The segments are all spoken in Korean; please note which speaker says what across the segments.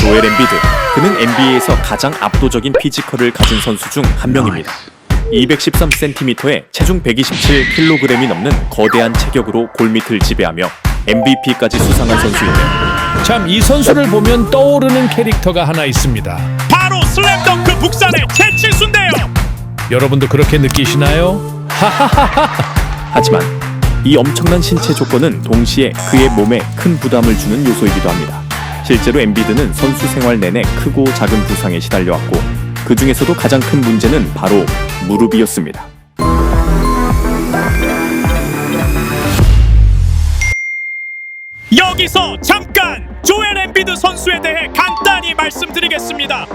Speaker 1: 조엘 엠비드. 그는 NBA에서 가장 압도적인 피지컬을 가진 선수 중 한 명입니다. 213cm에 체중 127kg이 넘는 거대한 체격으로 골밑을 지배하며 MVP까지 수상한 선수인데요.
Speaker 2: 참, 이 선수를 보면 떠오르는 캐릭터가 하나 있습니다.
Speaker 3: 바로 슬램덩크 북산의 최칠수인데요.
Speaker 2: 여러분도 그렇게 느끼시나요?
Speaker 1: 하지만 이 엄청난 신체 조건은 동시에 그의 몸에 큰 부담을 주는 요소이기도 합니다. 실제로 엠비드는 선수 생활 내내 크고 작은 부상에 시달려왔고 그 중에서도 가장 큰 문제는 바로 무릎이었습니다.
Speaker 3: 여기서 잠깐 조엘 엠비드 선수에 대해 간단히 말씀드리겠습니다.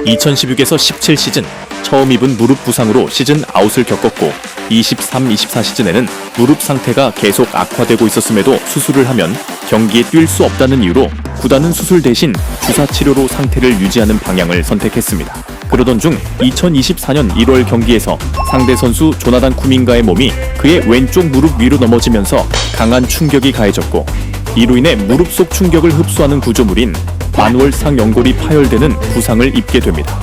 Speaker 1: 2016에서 17 시즌 처음 입은 무릎 부상으로 시즌 아웃을 겪었고 23-24 시즌에는 무릎 상태가 계속 악화되고 있었음에도 수술을 하면 경기에 뛸 수 없다는 이유로 구단은 수술 대신 주사 치료로 상태를 유지하는 방향을 선택했습니다. 그러던 중 2024년 1월 경기에서 상대 선수 조나단 쿠민가의 몸이 그의 왼쪽 무릎 위로 넘어지면서 강한 충격이 가해졌고 이로 인해 무릎 속 충격을 흡수하는 구조물인 반월상 연골이 파열되는 부상을 입게 됩니다.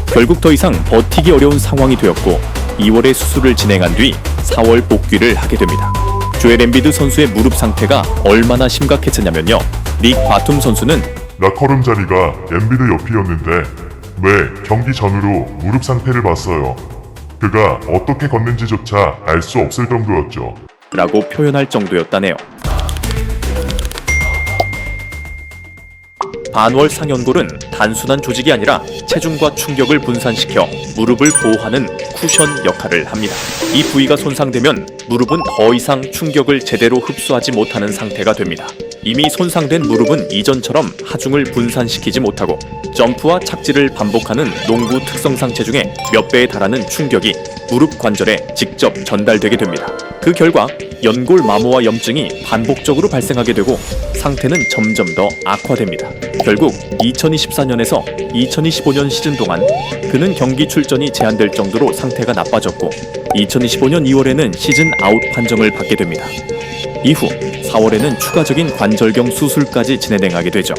Speaker 1: 결국 더 이상 버티기 어려운 상황이 되었고 2월에 수술을 진행한 뒤 4월 복귀를 하게 됩니다. 조엘 엠비드 선수의 무릎 상태가 얼마나 심각했었냐면요. 릭 바툼 선수는
Speaker 4: 라커룸 자리가 엠비드 옆이었는데 왜 경기 전후로 무릎 상태를 봤어요. 그가 어떻게 걷는지조차 알 수 없을 정도였죠.
Speaker 1: 라고 표현할 정도였다네요. 반월상연골은 단순한 조직이 아니라 체중과 충격을 분산시켜 무릎을 보호하는 쿠션 역할을 합니다. 이 부위가 손상되면 무릎은 더 이상 충격을 제대로 흡수하지 못하는 상태가 됩니다. 이미 손상된 무릎은 이전처럼 하중을 분산시키지 못하고 점프와 착지를 반복하는 농구 특성상 체중의 몇 배에 달하는 충격이 무릎 관절에 직접 전달되게 됩니다. 그 결과 연골 마모와 염증이 반복적으로 발생하게 되고 상태는 점점 더 악화됩니다. 결국 2024년에서 2025년 시즌 동안 그는 경기 출전이 제한될 정도로 상태가 나빠졌고 2025년 2월에는 시즌 아웃 판정을 받게 됩니다. 이후 4월에는 추가적인 관절경 수술까지 진행하게 되죠.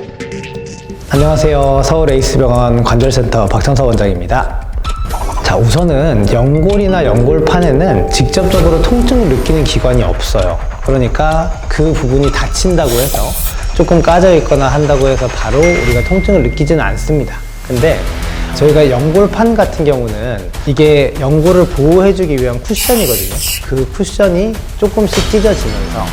Speaker 5: 안녕하세요. 서울 에이스병원 관절센터 박찬서 원장입니다. 자, 우선은 연골이나 연골판에는 직접적으로 통증을 느끼는 기관이 없어요. 그러니까 그 부분이 다친다고 해서 조금 까져 있거나 한다고 해서 바로 우리가 통증을 느끼지는 않습니다. 근데 저희가 연골판 같은 경우는 이게 연골을 보호해주기 위한 쿠션이거든요. 그 쿠션이 조금씩 찢어지면서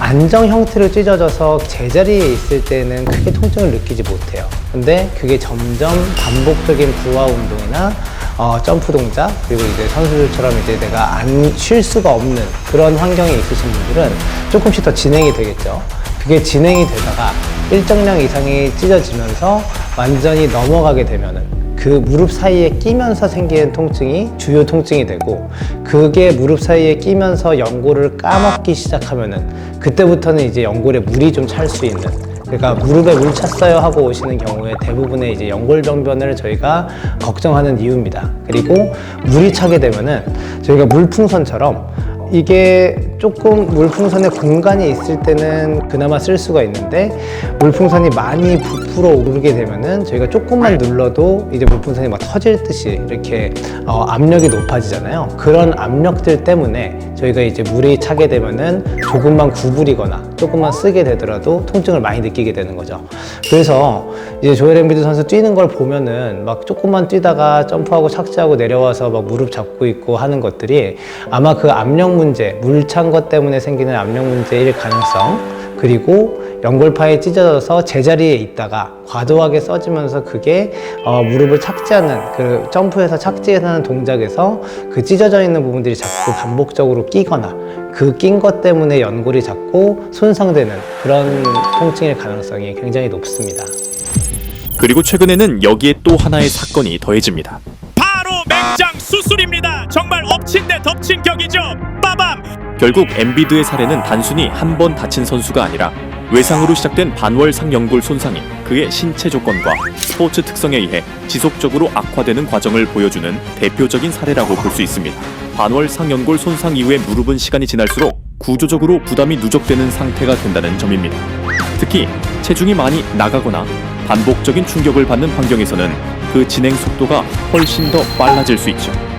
Speaker 5: 안정 형태로 찢어져서 제자리에 있을 때는 크게 통증을 느끼지 못해요. 근데 그게 점점 반복적인 부하 운동이나 점프 동작, 그리고 이제 선수들처럼 이제 내가 안 쉴 수가 없는 그런 환경에 있으신 분들은 조금씩 더 진행이 되겠죠. 그게 진행이 되다가 일정량 이상이 찢어지면서 완전히 넘어가게 되면은 그 무릎 사이에 끼면서 생기는 통증이 주요 통증이 되고, 그게 무릎 사이에 끼면서 연골을 까먹기 시작하면은 그때부터는 이제 연골에 물이 좀 찰 수 있는, 그러니까 무릎에 물 찼어요 하고 오시는 경우에 대부분의 이제 연골병변을 저희가 걱정하는 이유입니다. 그리고 물이 차게 되면은 저희가 물풍선처럼 이게 조금 물풍선에 공간이 있을 때는 그나마 쓸 수가 있는데 물풍선이 많이 부풀어 오르게 되면은 저희가 조금만 눌러도 이제 물풍선이 막 터질 듯이 이렇게 압력이 높아지잖아요. 그런 압력들 때문에 저희가 이제 물이 차게 되면은 조금만 구부리거나 조금만 쓰게 되더라도 통증을 많이 느끼게 되는 거죠. 그래서 이제 조엘 엠비드 선수 뛰는 걸 보면은 막 조금만 뛰다가 점프하고 착지하고 내려와서 막 무릎 잡고 있고 하는 것들이 아마 그 압력 문제, 물 찬 것 때문에 생기는 압력 문제일 가능성, 그리고 연골파에 찢어져서 제자리에 있다가 과도하게 써지면서 그게 무릎을 착지하는 그 점프해서 착지해서 하는 동작에서 그 찢어져 있는 부분들이 자꾸 반복적으로 끼거나 그 낀 것 때문에 연골이 자꾸 손상되는 그런 통증일 가능성이 굉장히 높습니다.
Speaker 1: 그리고 최근에는 여기에 또 하나의 사건이 더해집니다.
Speaker 3: 바로 맹장 수술입니다. 정말 엎친 데 덮친 격이죠. 빠밤!
Speaker 1: 결국 엠비드의 사례는 단순히 한 번 다친 선수가 아니라 외상으로 시작된 반월상 연골 손상이 그의 신체 조건과 스포츠 특성에 의해 지속적으로 악화되는 과정을 보여주는 대표적인 사례라고 볼 수 있습니다. 반월상 연골 손상 이후에 무릎은 시간이 지날수록 구조적으로 부담이 누적되는 상태가 된다는 점입니다. 특히 체중이 많이 나가거나 반복적인 충격을 받는 환경에서는 그 진행 속도가 훨씬 더 빨라질 수 있죠.